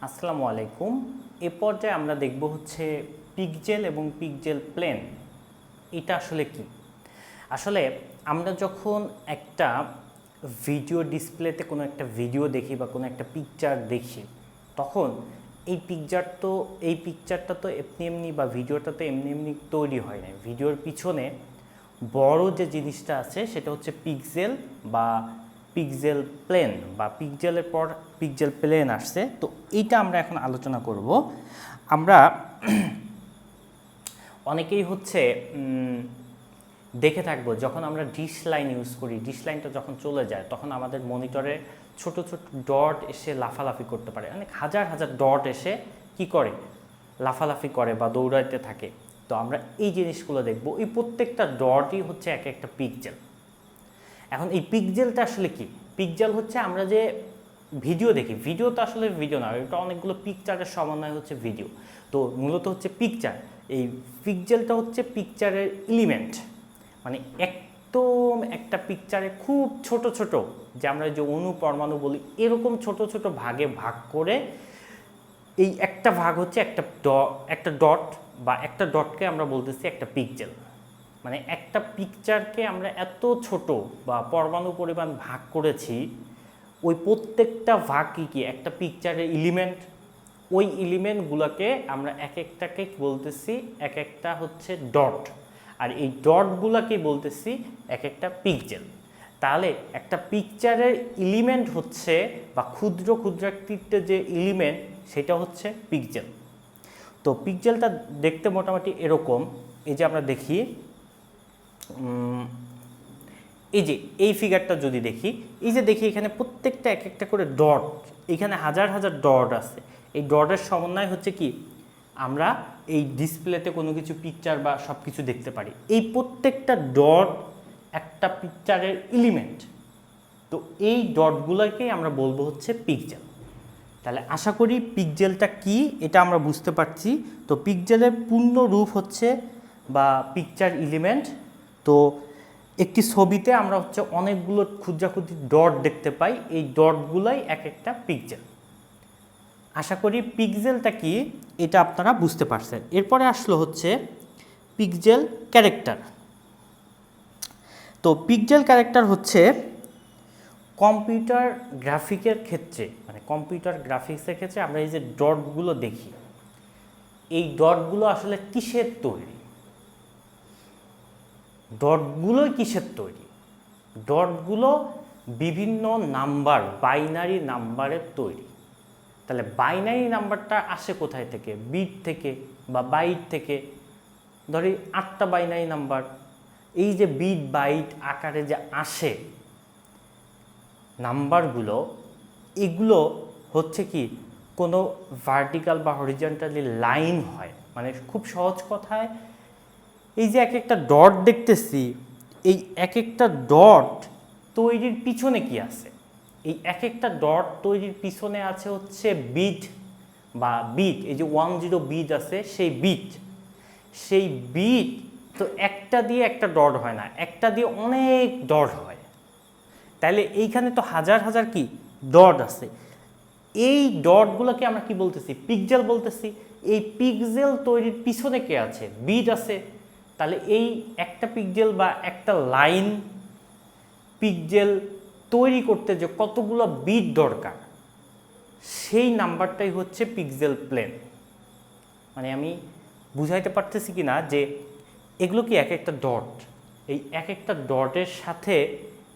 আসসালামু আলাইকুম। এ পর্যায়ে আমরা দেখব হচ্ছে পিক্সেল এবং পিক্সেল প্লেন। এটা আসলে কি? আসলে আমরা যখন একটা ভিডিও ডিসপ্লেতে কোনো একটা ভিডিও দেখি বা কোনো একটা পিকচার দেখি, তখন এই পিকচারটা তো এমনি এমনি বা ভিডিওটা তো এমনি এমনি তৈরি হয় না। ভিডিওর পিছনে বড় যে জিনিসটা আছে সেটা হচ্ছে পিক্সেল বা পিক্সেল প্লেন, বা পিক্সেলের পর পিক্সেল প্লেন আসছে। তো এইটা আমরা এখন আলোচনা করব। আমরা অনেকেই হচ্ছে দেখে থাকবো, যখন আমরা ডিশ লাইন ইউজ করি, ডিশ লাইনটা যখন চলে যায় তখন আমাদের মনিটরে ছোট ছোট ডট এসে লাফালাফি করতে পারে, অনেক হাজার হাজার ডট এসে কি করে, লাফালাফি করে বা দৌড়াইতে থাকে। তো আমরা এই জিনিসগুলো দেখব। এই প্রত্যেকটা ডটই হচ্ছে এক একটা পিক্সেল। এখন এই পিক্সেলটা আসলে কি? পিক্সেল হচ্ছে আমরা যে ভিডিও দেখি, ভিডিও তো আসলে ভিডিও না, এটা অনেকগুলো পিকচারের সমন্বয় হচ্ছে ভিডিও। তো মূলত হচ্ছে পিকচার। এই পিক্সেলটা হচ্ছে পিকচারের এলিমেন্ট, মানে একদম একটা পিকচারে খুব ছোট ছোট, যে আমরা যে অণু পরমাণু বলি, এরকম ছোট ছোট ভাগে ভাগ করে এই একটা ভাগ হচ্ছে একটা ডট, বা একটা ডটকে আমরা বলতেছি একটা পিক্সেল। মানে একটা পিকচারকে আমরা এত ছোট বা পরমাণু পরিমাণ ভাগ করেছি, ওই প্রত্যেকটা ভাগ কি একটা পিকচারের এলিমেন্ট। ওই এলিমেন্টগুলোকে আমরা এক একটাকে বলতেছি এক একটা হচ্ছে ডট, আর এই ডটগুলোকে বলতেছি এক একটা পিক্সেল। তাহলে একটা পিকচারের এলিমেন্ট হচ্ছে, বা ক্ষুদ্র ক্ষুদ্রাকৃতির যে এলিমেন্ট, সেটা হচ্ছে পিক্সেল। তো পিক্সেলটা দেখতে মোটামুটি এরকম। এই যে আমরা দেখি, এই যে এই ফিগারটা যদি দেখি, এই যে দেখি এখানে প্রত্যেকটা এক একটা করে ডট, এখানে হাজার হাজার ডট আছে। এই ডটের সমন্বয় হচ্ছে কি, আমরা এই ডিসপ্লেতে কোনো কিছু পিকচার বা সব কিছু দেখতে পারি। এই প্রত্যেকটা ডট একটা পিকচারের এলিমেন্ট। তো এই ডটগুলোকেই আমরা বলবো হচ্ছে পিক্সেল। তাহলে আশা করি পিক্সেলটা কি এটা আমরা বুঝতে পারছি। তো পিক্সেলের পূর্ণ রূপ হচ্ছে বা পিকচার এলিমেন্ট। তো একটি ছবিতে আমরা হচ্ছে অনেকগুলো ক্ষুদ্রাক্ষুদ্র ডট দেখতে পাই, এই ডটগুলাই এক একটা পিক্সেল। আশা করি পিক্সেলটা কি এটা আপনারা বুঝতে পারছেন। এরপরে আসলো হচ্ছে পিক্সেল ক্যারেক্টার। তো পিক্সেল ক্যারেক্টার হচ্ছে কম্পিউটার গ্রাফিকের ক্ষেত্রে, মানে কম্পিউটার গ্রাফিক্সের ক্ষেত্রে আমরা এই যে ডটগুলো দেখি, এই ডটগুলো আসলে কিসের তৈরি? ডটগুলোই কিসের তৈরি? ডটগুলো বিভিন্ন নাম্বার, বাইনারি নাম্বারের তৈরি। তাহলে বাইনারি নাম্বারটা আসে কোথায় থেকে? বিট থেকে বা বাইট থেকে। ধরি 8টা বাইনারি নাম্বার, এই যে বিট বাইট আকারে যে আসে নাম্বারগুলো, এগুলো হচ্ছে কি কোনো ভার্টিক্যাল বা হরিজন্টালি লাইন হয়। মানে খুব সহজ কথায়, এই যে এক একটা ডট দেখতেছি, এই এক একটা ডট তৈরির পিছনে কি আছে? এই এক একটা ডট তৈরির পিছনে আছে হচ্ছে বিট, বা বিট, এই যে 10 বিট আছে, সেই বিট তো একটা দিয়ে একটা ডট হয় না, একটা দিয়ে অনেক ডট হয়। তাহলে এইখানে তো হাজার হাজার কি ডট আছে। এই ডটগুলোকে আমরা কি বলতেছি? পিক্সেল বলতেছি। এই পিক্সেল তৈরির পিছনে কে আছে? বিট আছে। তাহলে এই একটা পিক্সেল বা একটা লাইন পিক্সেল তৈরি করতে যে কতগুলো বিট দরকার, সেই নাম্বারটাই হচ্ছে পিক্সেল প্লেন। মানে আমি বুঝাইতে পারতেছি কি না, যে এগুলো কি এক একটা ডট, এই এক একটা ডটের সাথে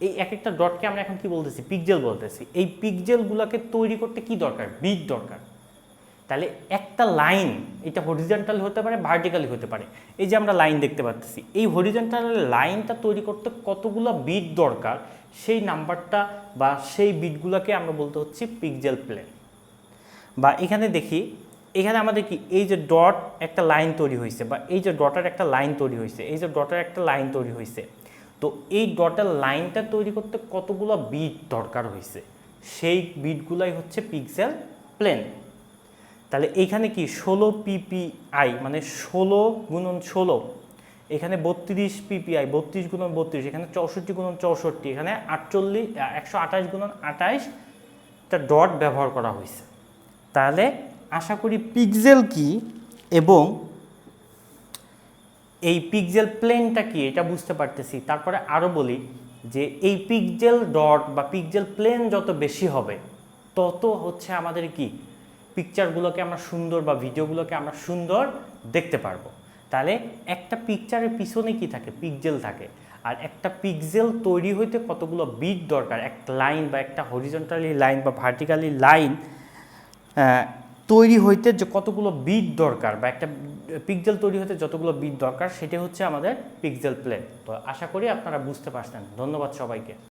এই এক একটা ডটকে আমরা এখন কি বলতেছি? পিক্সেল বলতেছি। এই পিক্সেলগুলোকে তৈরি করতে কি দরকার? বিট দরকার। তাহলে একটা লাইন, এটা হরিজন্টাল হতে পারে, ভার্টিক্যালি হতে পারে। এই যে আমরা লাইন দেখতে পাচ্ছি, এই হরিজন্টাল লাইনটা তৈরি করতে কতগুলো বিট দরকার, সেই নাম্বারটা বা সেই বিটগুলোকে আমরা বলতে হচ্ছে পিক্সেল প্লেন। বা এখানে দেখি, এখানে আমাদের কি এই যে ডট একটা লাইন তৈরি হয়েছে, বা এই যে ডটের একটা লাইন তৈরি হয়েছে, এই যে ডটের একটা লাইন তৈরি হয়েছে, তো এই ডটের লাইনটা তৈরি করতে কতগুলো বিট দরকার হয়েছে, সেই বিটগুলাই হচ্ছে পিক্সেল প্লেন। তাহলে এইখানে কি 16 পিপিআই, মানে 16 গুণন 16, এখানে 32 পিপিআই, 32 গুণন 32, এখানে 64 গুণন 64, এখানে 128 গুণন 28টা ডট ব্যবহার করা হয়েছে। তাহলে আশা করি পিক্সেল কি এবং এই পিক্সেল প্লেনটা কি এটা বুঝতে পারতেছি। তারপরে আরও বলি যে এই পিক্সেল ডট বা পিক্সেল প্লেন যত বেশি হবে তত হচ্ছে আমাদের কি পিকচারগুলোকে আমরা সুন্দর বা ভিডিওগুলোকে আমরা সুন্দর দেখতে পারবো। তাহলে একটা পিকচারের পিছনে কি থাকে, পিক্সেল থাকে। আর একটা পিক্সেল তৈরি হইতে কতগুলো বিট দরকার, এক লাইন বা একটা হরিজন্টালি লাইন বা ভার্টিক্যালি লাইন তৈরি হইতে যে কতগুলো বিট দরকার বা একটা পিক্সেল তৈরি হতে যতগুলো বিট দরকার সেটা হচ্ছে আমাদের পিক্সেল প্লেন। তো আশা করি আপনারা বুঝতে পারছেন। ধন্যবাদ সবাইকে।